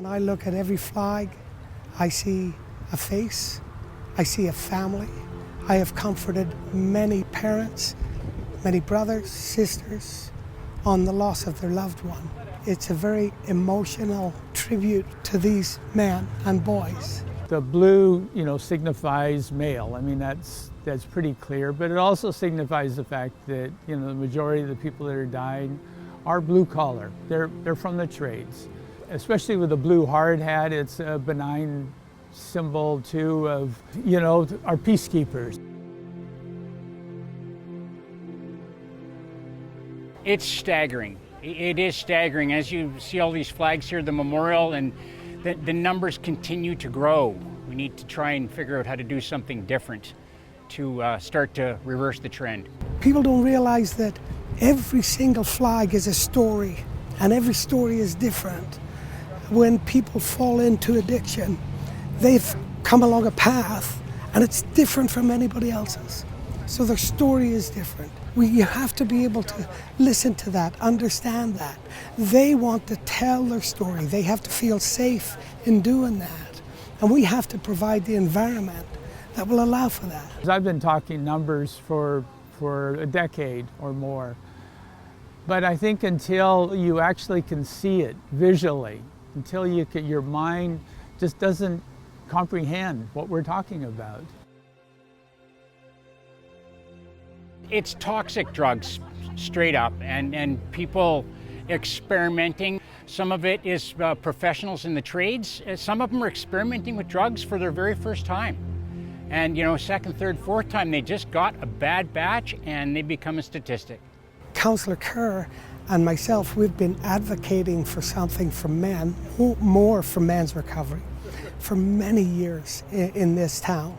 When I look at every flag, I see a face, I see a family. I have comforted many parents, many brothers, sisters, on the loss of their loved one. It's a very emotional tribute to these men and boys. The blue, signifies male. I mean, that's pretty clear, but it also signifies the fact that, the majority of the people that are dying are blue collar. They're from the trades. Especially with the blue hard hat, it's a benign symbol too of, our peacekeepers. It's staggering. It is staggering. As you see all these flags here, the memorial, and the numbers continue to grow. We need to try and figure out how to do something different to start to reverse the trend. People don't realize that every single flag is a story, and every story is different. When people fall into addiction, they've come along a path, and it's different from anybody else's. So their story is different. We have to be able to listen to that, understand that. They want to tell their story. They have to feel safe in doing that. And we have to provide the environment that will allow for that. I've been talking numbers for a decade or more. But I think until you actually can see it visually, until your mind just doesn't comprehend what we're talking about. It's toxic drugs, straight up, and people experimenting. Some of it is professionals in the trades. Some of them are experimenting with drugs for their very first time. And second, third, fourth time, they just got a bad batch and they become a statistic. Councillor Kerr and myself, we've been advocating for something for men, more for men's recovery, for many years in this town.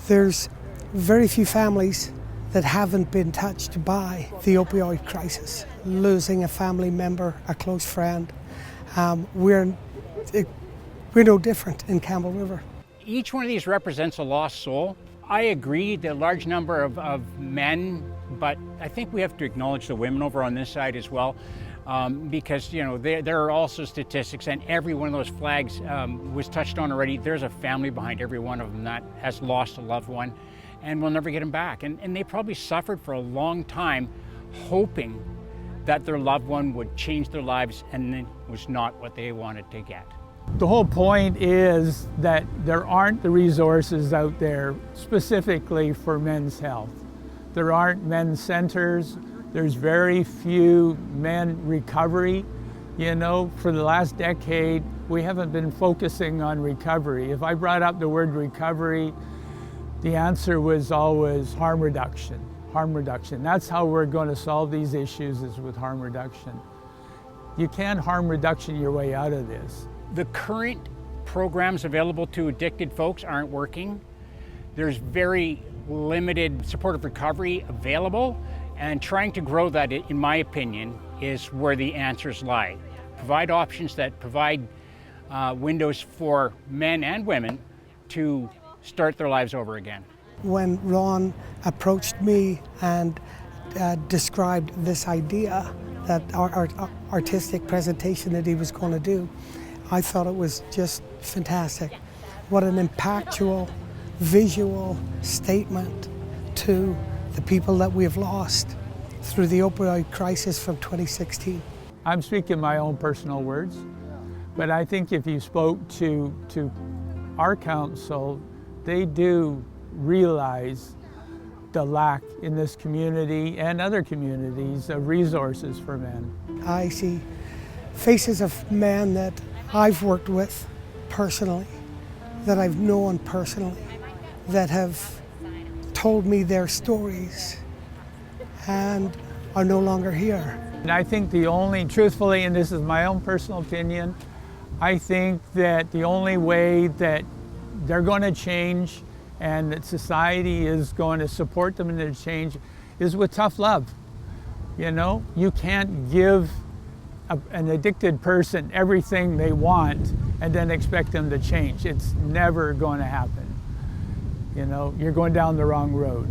There's very few families that haven't been touched by the opioid crisis, losing a family member, a close friend. We're no different in Campbell River. Each one of these represents a lost soul. I agree, the large number of men, but I think we have to acknowledge the women over on this side as well, because there are also statistics, and every one of those flags was touched on already. There's a family behind every one of them that has lost a loved one, and we'll never get them back. And they probably suffered for a long time, hoping that their loved one would change their lives, and it was not what they wanted to get. The whole point is that there aren't the resources out there specifically for men's health. There aren't men's centers. There's very few men recovery. For the last decade, we haven't been focusing on recovery. If I brought up the word recovery, the answer was always harm reduction, harm reduction. That's how we're going to solve these issues, is with harm reduction. You can't harm reduction your way out of this. The current programs available to addicted folks aren't working. There's very limited supportive recovery available, and trying to grow that, in my opinion, is where the answers lie. Provide options that provide windows for men and women to start their lives over again. When Ron approached me and described this idea, that our artistic presentation that he was going to do, I thought it was just fantastic. What an impactful visual statement to the people that we have lost through the opioid crisis from 2016. I'm speaking my own personal words, but I think if you spoke to our council, they do realize the lack in this community and other communities of resources for men. I see faces of men that I've worked with personally, that I've known personally, that have told me their stories and are no longer here. And I think truthfully, and this is my own personal opinion, I think that the only way that they're going to change and that society is going to support them in their change is with tough love. You can't give an addicted person everything they want and then expect them to change. It's never going to happen. You're going down the wrong road.